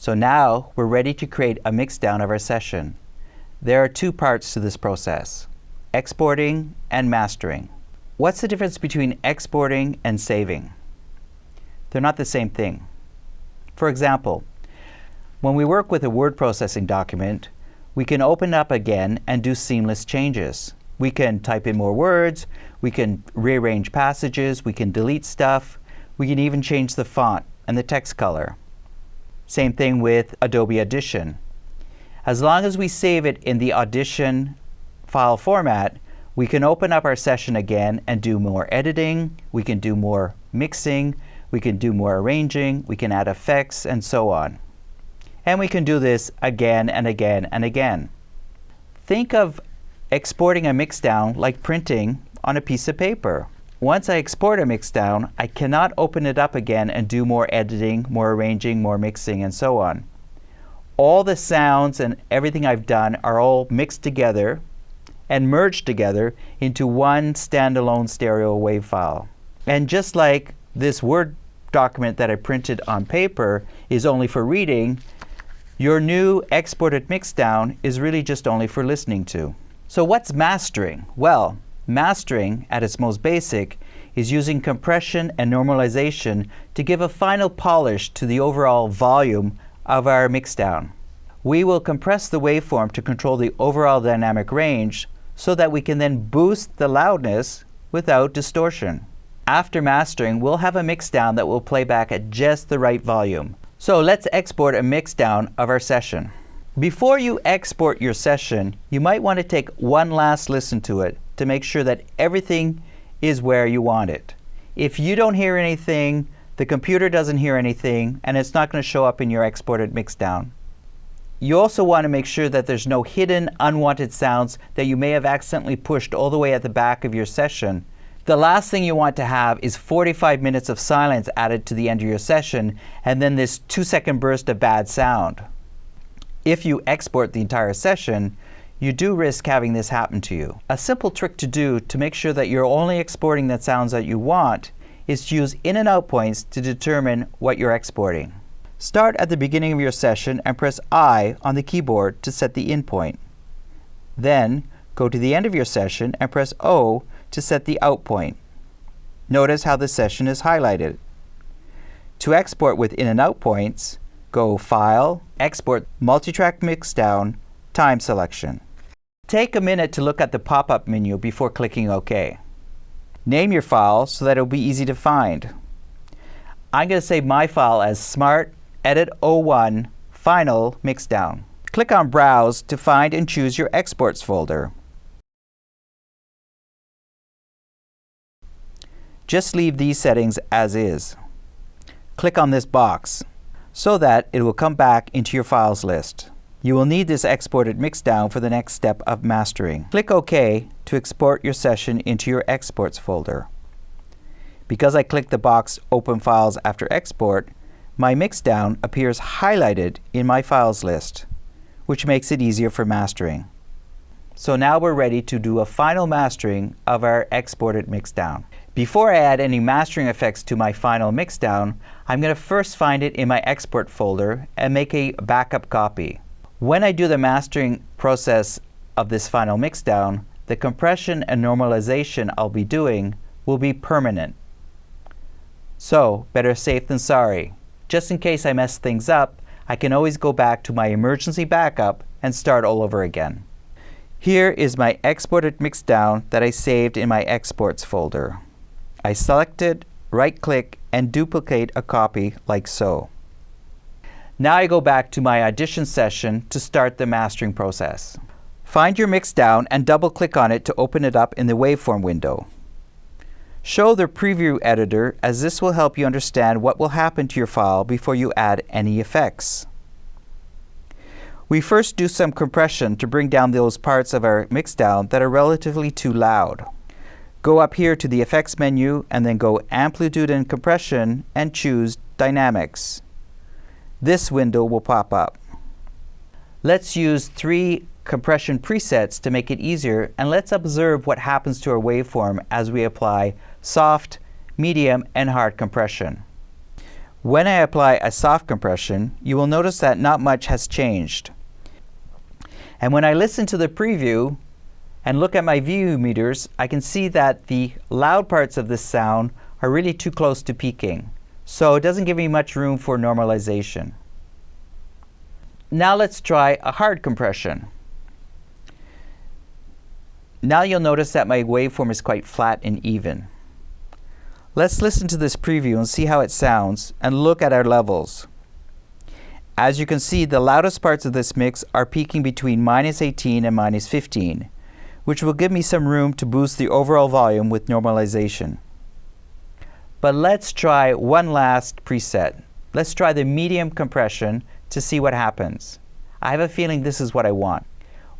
So now we're ready to create a mixdown of our session. There are two parts to this process: exporting and mastering. What's the difference between exporting and saving? They're not the same thing. For example, when we work with a word processing document, we can open up again and do seamless changes. We can type in more words, we can rearrange passages, we can delete stuff, we can even change the font and the text color. Same thing with Adobe Audition. As long as we save it in the Audition file format, we can open up our session again and do more editing, we can do more mixing, we can do more arranging, we can add effects, and so on. And we can do this again and again and again. Think of exporting a mixdown like printing on a piece of paper. Once I export a mixdown, I cannot open it up again and do more editing, more arranging, more mixing, and so on. All the sounds and everything I've done are all mixed together and merged together into one standalone stereo wave file. And just like this Word document that I printed on paper is only for reading, your new exported mixdown is really just only for listening to. So what's mastering? Well, mastering at its most basic is using compression and normalization to give a final polish to the overall volume of our mixdown. We will compress the waveform to control the overall dynamic range so that we can then boost the loudness without distortion. After mastering, we'll have a mixdown that will play back at just the right volume. So let's export a mixdown of our session. Before you export your session, you might want to take one last listen to it to make sure that everything is where you want it. If you don't hear anything, the computer doesn't hear anything, and it's not going to show up in your exported mixdown. You also want to make sure that there's no hidden unwanted sounds that you may have accidentally pushed all the way at the back of your session. The last thing you want to have is 45 minutes of silence added to the end of your session and then this 2-second burst of bad sound. If you export the entire session, you do risk having this happen to you. A simple trick to do to make sure that you're only exporting the sounds that you want is to use in and out points to determine what you're exporting. Start at the beginning of your session and press I on the keyboard to set the in point. Then go to the end of your session and press O to set the out point. Notice how the session is highlighted. To export with in and out points, go File, Export Multitrack Mixdown, Time Selection. Take a minute to look at the pop-up menu before clicking OK. Name your file so that it will be easy to find. I'm going to save my file as Smart Edit 01 Final Mixdown. Click on Browse to find and choose your Exports folder. Just leave these settings as is. Click on this box so that it will come back into your files list. You will need this exported mixdown for the next step of mastering. Click OK to export your session into your Exports folder. Because I clicked the box Open Files after export, my mixdown appears highlighted in my files list, which makes it easier for mastering. So now we're ready to do a final mastering of our exported mixdown. Before I add any mastering effects to my final mixdown, I'm going to first find it in my export folder and make a backup copy. When I do the mastering process of this final mixdown, the compression and normalization I'll be doing will be permanent. So, better safe than sorry. Just in case I mess things up, I can always go back to my emergency backup and start all over again. Here is my exported mixdown that I saved in my Exports folder. I select it, right-click, and duplicate a copy like so. Now I go back to my Audition session to start the mastering process. Find your mixdown and double-click on it to open it up in the waveform window. Show the preview editor, as this will help you understand what will happen to your file before you add any effects. We first do some compression to bring down those parts of our mixdown that are relatively too loud. Go up here to the Effects menu and then go Amplitude and Compression and choose Dynamics. This window will pop up. Let's use 3 compression presets to make it easier, and let's observe what happens to our waveform as we apply soft, medium, and hard compression. When I apply a soft compression, you will notice that not much has changed. And when I listen to the preview and look at my VU meters, I can see that the loud parts of this sound are really too close to peaking. So it doesn't give me much room for normalization. Now let's try a hard compression. Now you'll notice that my waveform is quite flat and even. Let's listen to this preview and see how it sounds and look at our levels. As you can see, the loudest parts of this mix are peaking between -18 and -15, which will give me some room to boost the overall volume with normalization. But let's try one last preset. Let's try the medium compression to see what happens. I have a feeling this is what I want.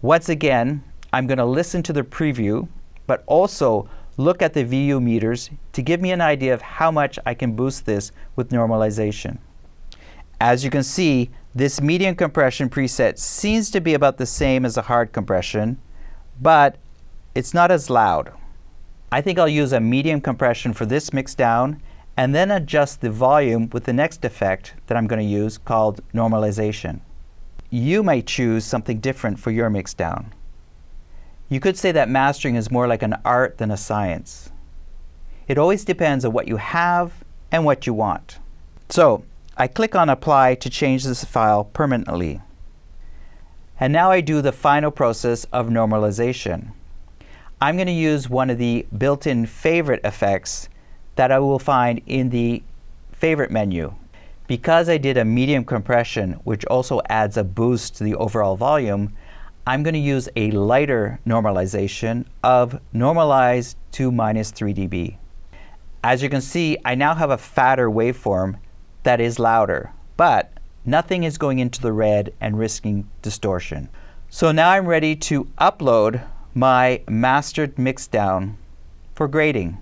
Once again, I'm going to listen to the preview, but also look at the VU meters to give me an idea of how much I can boost this with normalization. As you can see, this medium compression preset seems to be about the same as a hard compression, but it's not as loud. I think I'll use a medium compression for this mix down and then adjust the volume with the next effect that I'm going to use called normalization. You might choose something different for your mix down. You could say that mastering is more like an art than a science. It always depends on what you have and what you want. So I click on Apply to change this file permanently. And now I do the final process of normalization. I'm going to use one of the built-in favorite effects that I will find in the favorite menu. Because I did a medium compression, which also adds a boost to the overall volume, I'm going to use a lighter normalization of normalize to -3 dB. As you can see, I now have a fatter waveform that is louder, but nothing is going into the red and risking distortion. So now I'm ready to upload my mastered mixdown for grading.